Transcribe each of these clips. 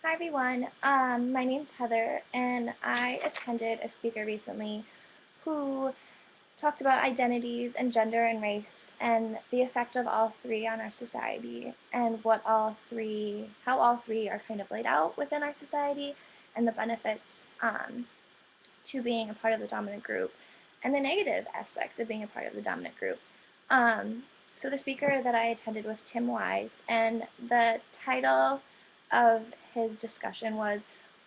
Hi everyone, my name's Heather and I attended a speaker recently who talked about identities and gender and race and the effect of all three on our society and how all three are kind of laid out within our society and the benefits um, to being a part of the dominant group and the negative aspects of being a part of the dominant group. Um, so the speaker that I attended was Tim Wise, and the title of his discussion was,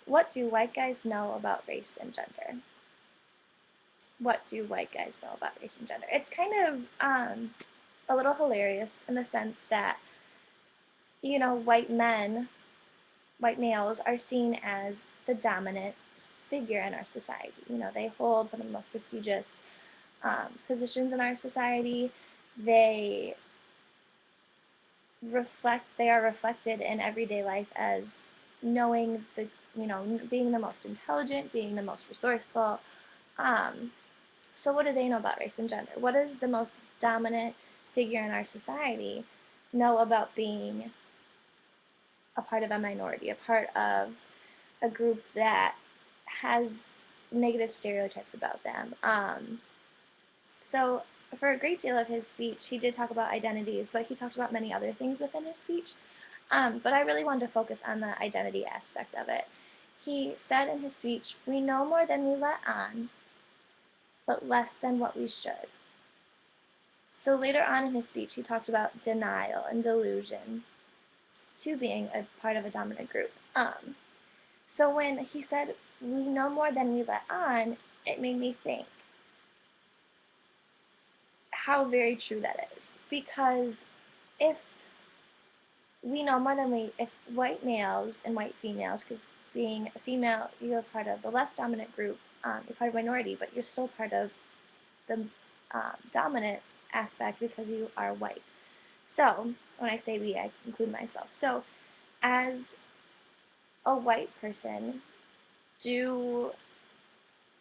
"What do white guys know about race and gender?" What do white guys know about race and gender? It's kind of a little hilarious in the sense that, white males are seen as the dominant figure in our society. They hold some of the most prestigious positions in our society. They they are reflected in everyday life as knowing being the most intelligent, being the most resourceful. Um, so what do they know about race and gender? What does the most dominant figure in our society know about being a part of a minority, a part of a group that has negative stereotypes about them? So for a great deal of his speech, he did talk about identities, but he talked about many other things within his speech. But I really wanted to focus on the identity aspect of it. He said in his speech, "We know more than we let on, but less than what we should." So later on in his speech, he talked about denial and delusion to being a part of a dominant group. So when he said, "We know more than we let on," it made me think how very true that is. Because if if white males and white females, because being a female, you're part of the less dominant group, you're part of a minority, but you're still part of the dominant aspect because you are white. So when I say we, I include myself. So as a white person, do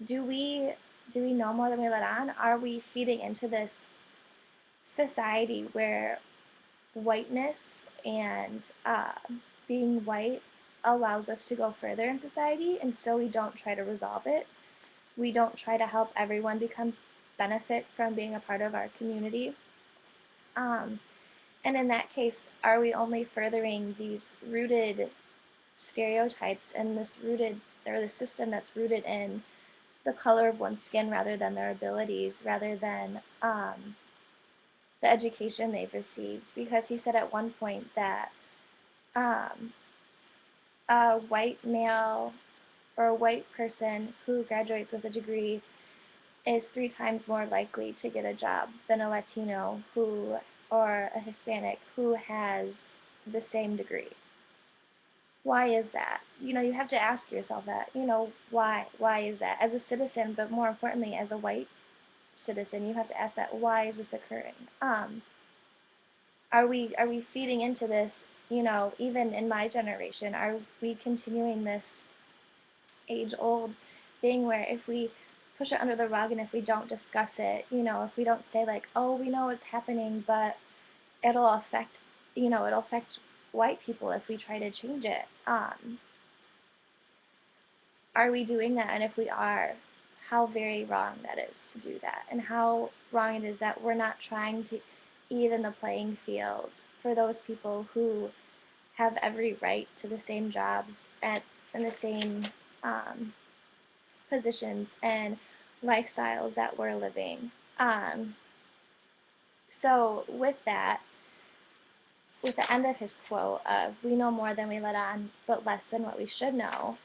do we do we know more than we let on? Are we feeding into this society where whiteness and being white allows us to go further in society, and so we don't try to resolve it? We don't try to help everyone benefit from being a part of our community. Um, and in that case, are we only furthering these rooted stereotypes and the system that's rooted in the color of one's skin rather than their abilities, rather than the education they've received? Because he said at one point that um, a white male or a white person who graduates with a degree is 3 times more likely to get a job than a Latino or a Hispanic who has the same degree. Why is that? You have to ask yourself that. Why is that? As a citizen, but more importantly, as a white citizen, you have to ask that. Why is this occurring? Are we feeding into this? Even in my generation, are we continuing this age-old thing where if we push it under the rug and if we don't discuss it, if we don't say like, oh, we know it's happening, but it'll affect, it'll affect white people if we try to change it. Are we doing that? And if we are, how very wrong that is to do that, and how wrong it is that we're not trying to even the playing field for those people who have every right to the same jobs and the same um, positions and lifestyles that we're living. Um, so with that, with the end of his quote of "we know more than we let on, but less than what we should know,"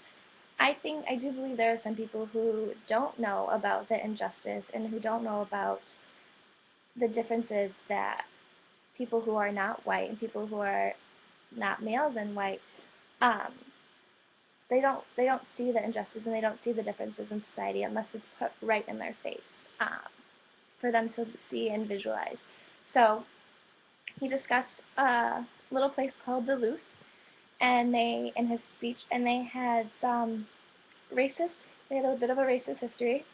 I do believe there are some people who don't know about the injustice and who don't know about the differences that people who are not white and people who are not males and white, um, they don't see the injustice and they don't see the differences in society unless it's put right in their face for them to see and visualize. So he discussed a little place called Duluth, and they in his speech, and they had racist. They had a bit of a racist history,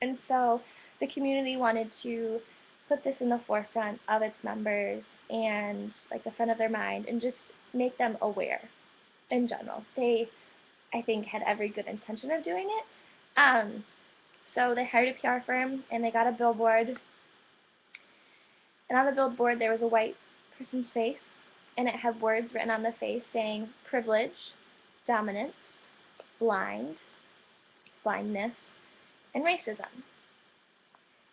and so the community wanted to put this in the forefront of its members and like the front of their mind and just make them aware. in general. They, I think, had every good intention of doing it. So they hired a PR firm and they got a billboard. And on the billboard there was a white person's face, and it had words written on the face saying privilege, dominance, blind, blindness, and racism.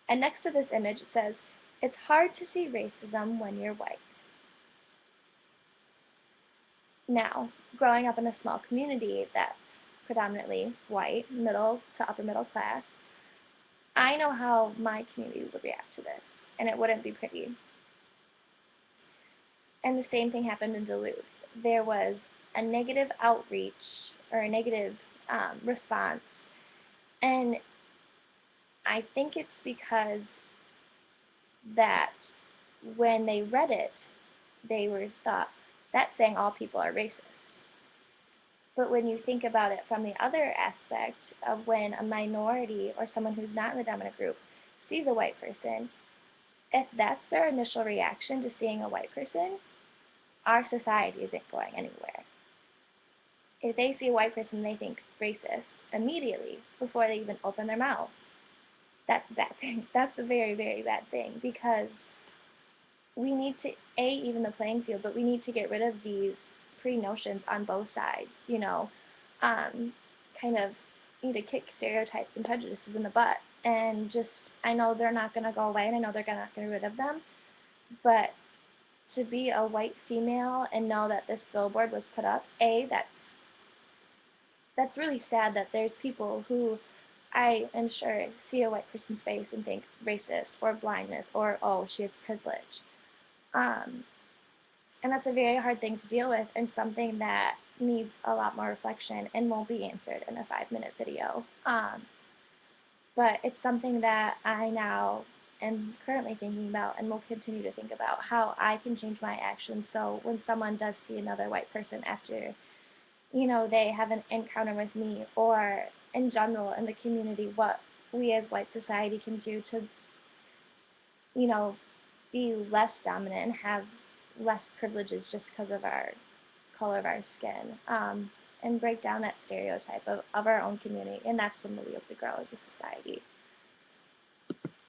And next to this image it says, "It's hard to see racism when you're white." Now, growing up in a small community that's predominantly white, middle to upper middle class, I know how my community would react to this, and it wouldn't be pretty. And the same thing happened in Duluth. There was a negative outreach or a negative response, and I think it's because that when they read it, they were thought, that's saying all people are racist. But when you think about it from the other aspect of when a minority or someone who's not in the dominant group sees a white person, if that's their initial reaction to seeing a white person, our society isn't going anywhere. If they see a white person and they think racist immediately before they even open their mouth, that's a bad thing. That's a very, very bad thing, because we need to, even the playing field, but we need to get rid of these pre-notions on both sides, kind of need to kick stereotypes and prejudices in the butt. And just, I know they're not going to go away, and I know they're not going to get rid of them, but to be a white female and know that this billboard was put up, that's really sad that there's people who I am sure see a white person's face and think racist or blindness or, oh, she has privilege. And that's a very hard thing to deal with, and something that needs a lot more reflection and won't be answered in a 5-minute video. But it's something that I now am currently thinking about and will continue to think about, how I can change my actions so when someone does see another white person after, they have an encounter with me, or in general in the community, what we as white society can do to, be less dominant and have less privileges just because of our color of our skin, and break down that stereotype of our own community, and that's when we'll be able to grow as a society.